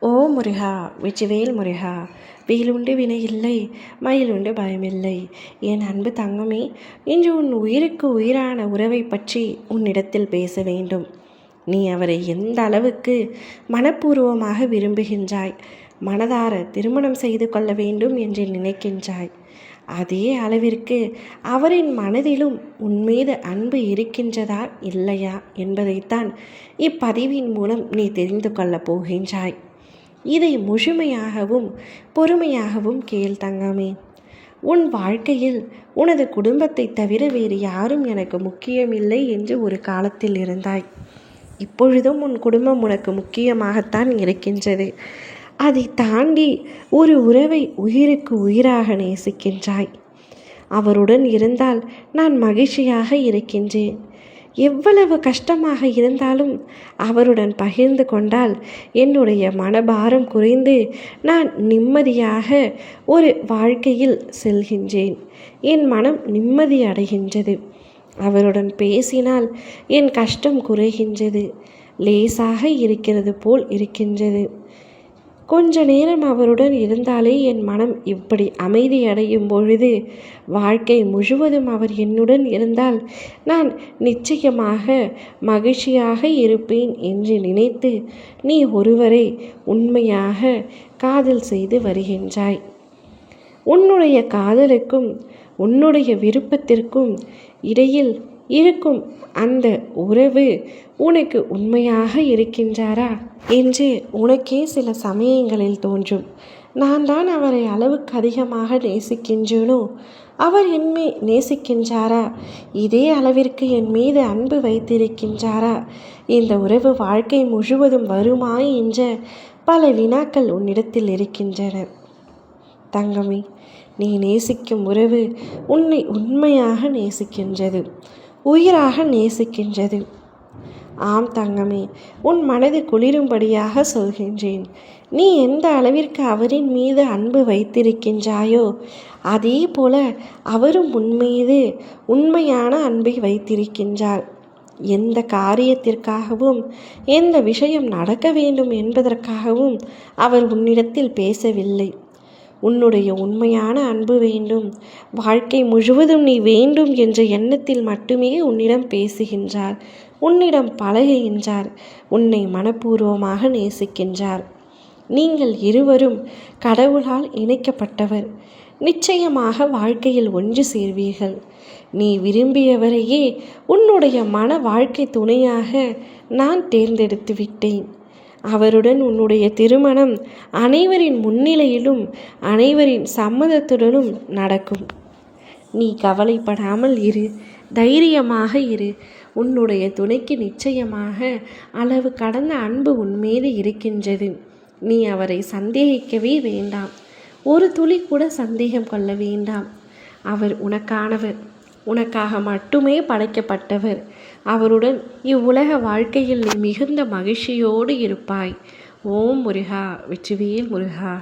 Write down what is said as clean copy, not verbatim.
ஓ முருகா, வெற்றிவேல் முருகா. வேலுண்டு வினை இல்லை, மயிலுண்டு பயமில்லை. என் அன்பு தங்கமே, இன்று உன் உயிருக்கு உயிரான உறவை பற்றி உன்னிடத்தில் பேச வேண்டும். நீ அவரை எந்த அளவுக்கு மனப்பூர்வமாக விரும்புகின்றாய், மனதார திருமணம் செய்து கொள்ள வேண்டும் என்று நினைக்கின்றாய், அதே அளவிற்கு அவரின் மனதிலும் உன்மீது அன்பு இருக்கின்றதா இல்லையா என்பதைத்தான் இப்பதிவின் மூலம் நீ தெரிந்து கொள்ளப் போகின்றாய். இதை முழுமையாகவும் பொறுமையாகவும் கேள் தங்கமே. உன் வாழ்க்கையில் உனது குடும்பத்தை தவிர வேறு யாரும் எனக்கு முக்கியமில்லை என்று ஒரு காலத்தில் இருந்தாய். இப்பொழுதும் உன் குடும்பம் உனக்கு முக்கியமாகத்தான் இருக்கின்றது. அதை தாண்டி ஒரு உறவை உயிருக்கு உயிராக நேசிக்கின்றாய். அவருடன் இருந்தால் நான் மகிழ்ச்சியாக இருக்கின்றேன். எவ்வளவு கஷ்டமாக இருந்தாலும் அவருடன் பகிர்ந்து கொண்டால் என்னுடைய மனபாரம் குறைந்து நான் நிம்மதியாக ஒரு வாழ்க்கையில் செல்கின்றேன். என் மனம் நிம்மதி அடைகின்றது. அவருடன் பேசினால் என் கஷ்டம் குறைகின்றது. லேசாக இருக்கிறது போல் இருக்கின்றது. கொஞ்ச நேரம் அவருடன் இருந்தாலே என் மனம் இப்படி அமைதி அடையும் பொழுது வாழ்க்கை முழுவதும் அவர் என்னுடன் இருந்தால் நான் நிச்சயமாக மகிழ்ச்சியாக இருப்பேன் என்று நினைத்து நீ ஒருவரை உண்மையாக காதல் செய்து வருகின்றாய். உன்னுடைய காதலுக்கும் உன்னுடைய விருப்பத்திற்கும் இடையில் இருக்கும் அந்த உறவு உனக்கு உண்மையாக இருக்கின்றாரா என்று உனக்கே சில சமயங்களில் தோன்றும். நான் தான் அவரை அளவுக்கு அதிகமாக நேசிக்கின்றேனோ, அவர் என்னை நேசிக்கின்றாரா, இதே அளவிற்கு என் மீது அன்பு வைத்திருக்கின்றாரா, இந்த உறவு வாழ்க்கை முழுவதும் வருமா என்ற பல வினாக்கள் உன்னிடத்தில் இருக்கின்றன. தங்கமே, நீ நேசிக்கும் உறவு உன்னை உண்மையாக நேசிக்கின்றது, உயிராக நேசிக்கின்றது. ஆம் தங்கமே, உன் மனது குளிரும்படியாக சொல்கின்றேன். நீ எந்த அளவிற்கு அவரின் மீது அன்பு வைத்திருக்கின்றாயோ அதே போல அவரும் உன்மீது உண்மையான அன்பை வைத்திருக்கின்றார். எந்த காரியத்திற்காகவும் எந்த விஷயம் நடக்க வேண்டும் என்பதற்காகவும் அவர் உன்னிடத்தில் பேசவில்லை. உன்னுடைய உண்மையான அன்பு வேண்டும், வாழ்க்கை முழுவதும் நீ வேண்டும் என்ற எண்ணத்தில் மட்டுமே உன்னிடம் பேசுகின்றார், உன்னிடம் பழகுகின்றார், உன்னை மனப்பூர்வமாக நேசிக்கின்றார். நீங்கள் இருவரும் கடவுளால் இணைக்கப்பட்டவர். நிச்சயமாக வாழ்க்கையில் ஒன்று சேர்வீர்கள். நீ விரும்பியவரையே உன்னுடைய மன வாழ்க்கை துணையாக நான் தேர்ந்தெடுத்து விட்டேன். அவருடன் உன்னுடைய திருமணம் அனைவரின் முன்னிலையிலும் அனைவரின் சம்மதத்துடனும் நடக்கும். நீ கவலைப்படாமல் இரு, தைரியமாக இரு. உன்னுடைய துணைக்கு நிச்சயமாக அளவு கடந்த அன்பு உன்மீது இருக்கின்றது. நீ அவரை சந்தேகிக்கவே வேண்டாம். ஒரு துளி கூட சந்தேகம் கொள்ள வேண்டாம். அவர் உனக்கானவர், உனக்காக மட்டுமே படைக்கப்பட்டவர். அவருடன் இவ்வுலக வாழ்க்கையில் நீ மிகுந்த மகிழ்ச்சியோடு இருப்பாய். ஓம் முருகா, வெற்றிவேல் முருகா.